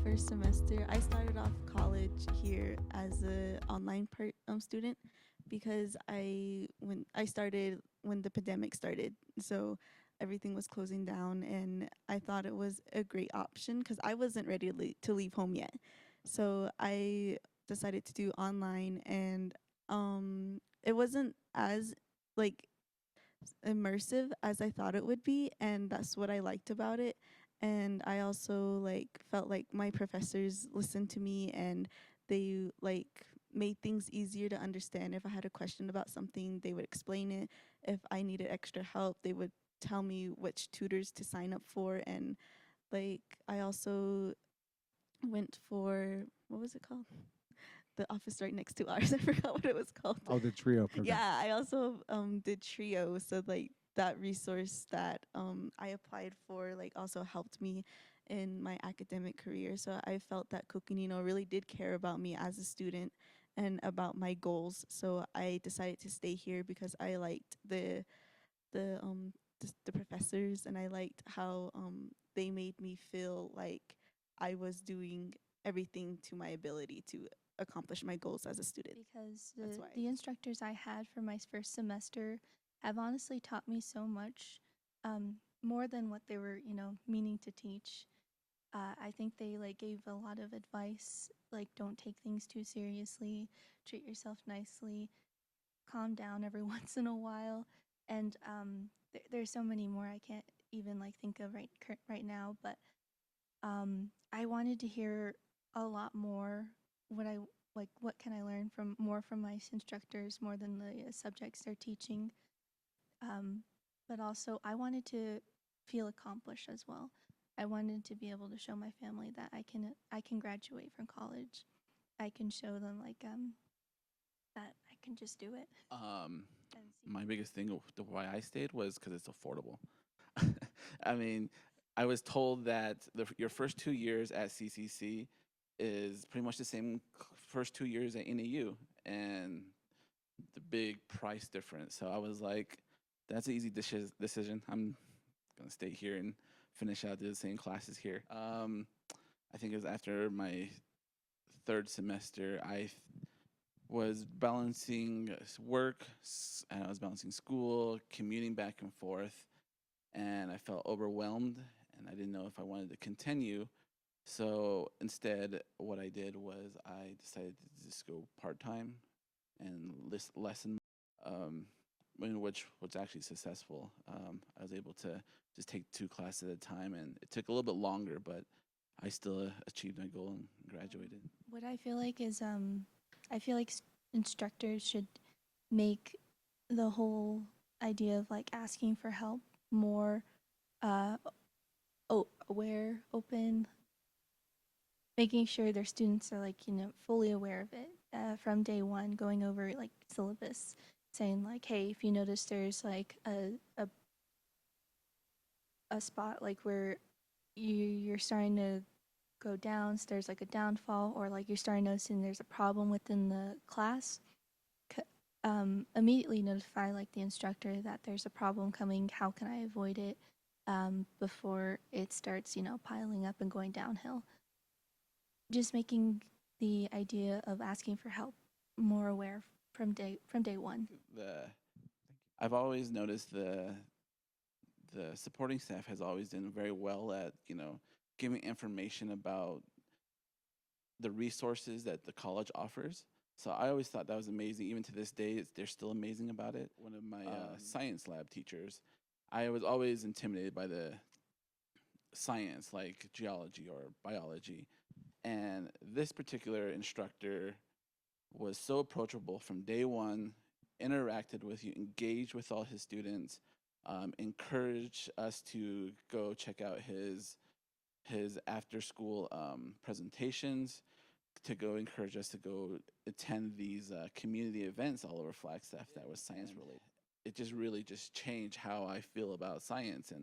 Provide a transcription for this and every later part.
first semester, I started off college here as a online student because I started when the pandemic started, so everything was closing down, and I thought it was a great option because I wasn't ready to leave home yet. So I decided to do online, and it wasn't as like immersive as I thought it would be, and that's what I liked about it. And I also like felt like my professors listened to me, and they like made things easier to understand. If I had a question about something, they would explain it. If I needed extra help, they would tell me which tutors to sign up for. And like I also went for, what was it called? The office right next to ours. I forgot what it was called. Oh, the trio program. Yeah, I also did Trio, so like that resource that I applied for like also helped me in my academic career. So I felt that Coconino really did care about me as a student and about my goals. So I decided to stay here because I liked the professors, and I liked how they made me feel like I was doing everything to my ability to accomplish my goals as a student. Because That's why. the instructors I had for my first semester have honestly taught me so much, more than what they were, meaning to teach. I think they like gave a lot of advice, like don't take things too seriously, treat yourself nicely, calm down every once in a while, and there's so many more I can't even like think of right now. But I wanted to hear a lot more. What I like, what can I learn from my instructors more than the subjects they're teaching. Um, but also, I wanted to feel accomplished as well. I wanted to be able to show my family that I can graduate from college. I can show them like that I can just do it. Um, And my biggest thing of the why I stayed was because it's affordable. I mean, I was told that your first 2 years at CCC is pretty much the same first 2 years at NAU, and the big price difference. So I was like, that's an easy decision. I'm gonna stay here and finish out the same classes here. I think it was after my third semester, was balancing work and I was balancing school, commuting back and forth, and I felt overwhelmed and I didn't know if I wanted to continue. So instead, what I did was I decided to just go part time and lessen, um, in which was actually successful. I was able to just take 2 classes at a time, and it took a little bit longer, but I still achieved my goal and graduated. what I feel like is I feel like instructors should make the whole idea of like asking for help more uh aware, open, making sure their students are like, fully aware of it from day one, going over like syllabus, saying like, hey, if you notice there's like a spot like where you're starting to go down, so there's like a downfall, or like you're starting noticing there's a problem within the class, immediately notify like the instructor that there's a problem coming. How can I avoid it before it starts, piling up and going downhill? Just making the idea of asking for help more aware from day one. The I've always noticed the supporting staff has always done very well at giving information about the resources that the college offers. So I always thought that was amazing. Even to this day, they're still amazing about it. One of my science lab teachers, I was always intimidated by the science, like geology or biology. And this particular instructor was so approachable from day one, interacted with you, engaged with all his students, encouraged us to go check out his after school presentations, to go encourage us to go attend these community events all over Flagstaff that was science related. It just really just changed how I feel about science,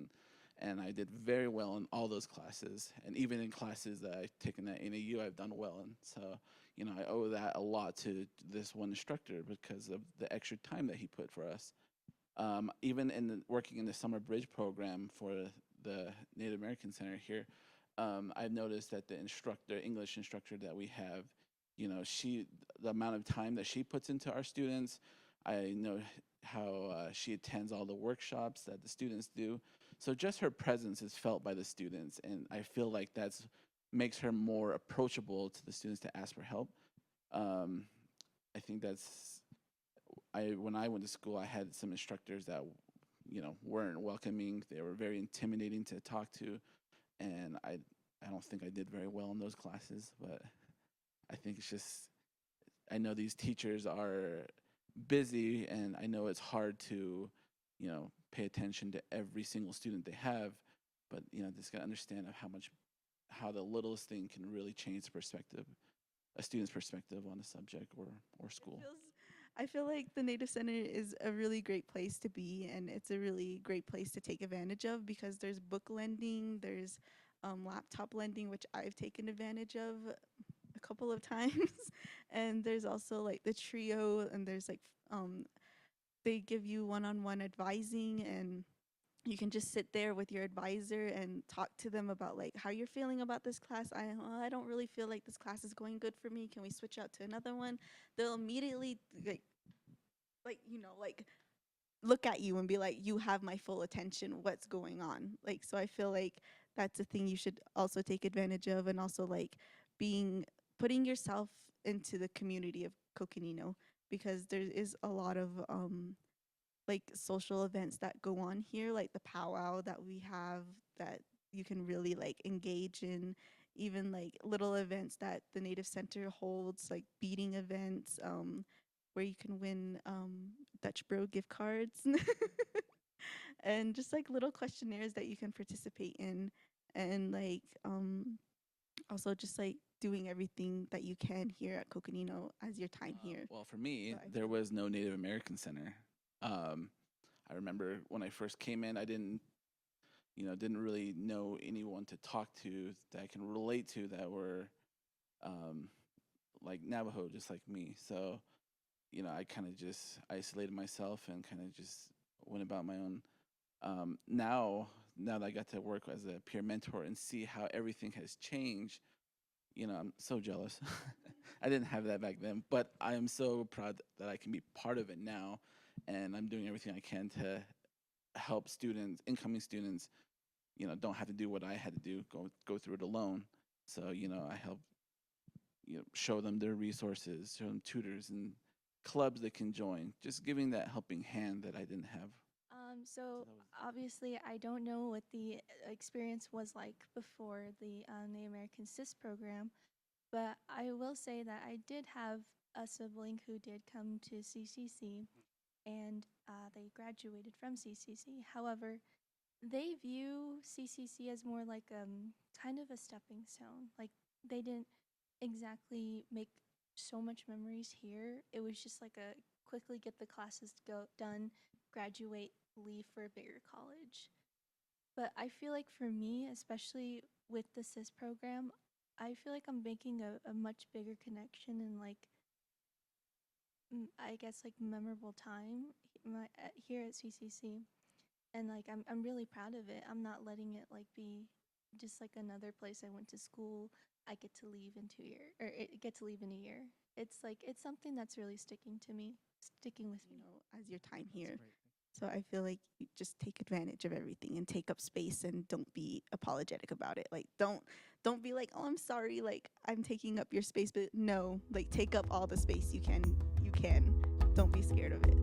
and I did very well in all those classes, and even in classes that I've taken at NAU, I've done well in. So I owe that a lot to this one instructor because of the extra time that he put for us. Even working in the summer bridge program for the Native American Center here, I've noticed that the English instructor that we have, the amount of time that she puts into our students, I know how she attends all the workshops that the students do. So just her presence is felt by the students, and I feel like that's makes her more approachable to the students to ask for help. Um, I think that's I when I went to school, I had some instructors that weren't welcoming. They were very intimidating to talk to, and I don't think I did very well in those classes. But I think it's just I know these teachers are busy, and I know it's hard to pay attention to every single student they have. But just gotta understand of how the littlest thing can really change a student's perspective on a subject or school. I feel like the Native Center is a really great place to be, and it's a really great place to take advantage of because there's book lending, there's laptop lending, which I've taken advantage of a couple of times, and there's also like the trio, and there's like they give you one-on-one advising, and you can just sit there with your advisor and talk to them about like how you're feeling about this class. I don't really feel like this class is going good for me. Can we switch out to another one? They'll immediately like look at you and be like, you have my full attention. What's going on? Like, so I feel like that's a thing you should also take advantage of, and also like putting yourself into the community of Coconino, because there is a lot of like social events that go on here, like the powwow that we have that you can really like engage in, even like little events that the Native Center holds, like beading events, where you can win Dutch Bro gift cards and just like little questionnaires that you can participate in, and like also just like doing everything that you can here at Coconino as your time here. Well, for me, So I there feel was no Native American Center. I remember when I first came in, I didn't really know anyone to talk to that I can relate to that were um, like Navajo, just like me. So, I kind of just isolated myself and kind of just went about my own. Now that I got to work as a peer mentor and see how everything has changed, I'm so jealous. I didn't have that back then, but I am so proud that I can be part of it now, and I'm doing everything I can to help students, incoming students, don't have to do what I had to do, go through it alone. So, I help show them their resources, show them tutors and clubs they can join, just giving that helping hand that I didn't have. So that was obviously, I don't know what the experience was like before the Native American CIS program, but I will say that I did have a sibling who did come to CCC, and they graduated from CCC. However, they view CCC as more like kind of a stepping stone. Like they didn't exactly make so much memories here. It was just like a quickly get the classes done, graduate, leave for a bigger college. But I feel like for me, especially with the CIS program, I feel like I'm making a much bigger connection and like I guess like memorable time here at CCC, and like I'm really proud of it. I'm not letting it like be just like another place I went to school. I get to leave in 2 years, or get to leave in a year. It's like it's something that's really sticking with me. as your time that's here. great. So I feel like you just take advantage of everything and take up space, and don't be apologetic about it. Like don't be like, "Oh, I'm sorry, like I'm taking up your space," but no, like take up all the space you can. You can. Don't be scared of it.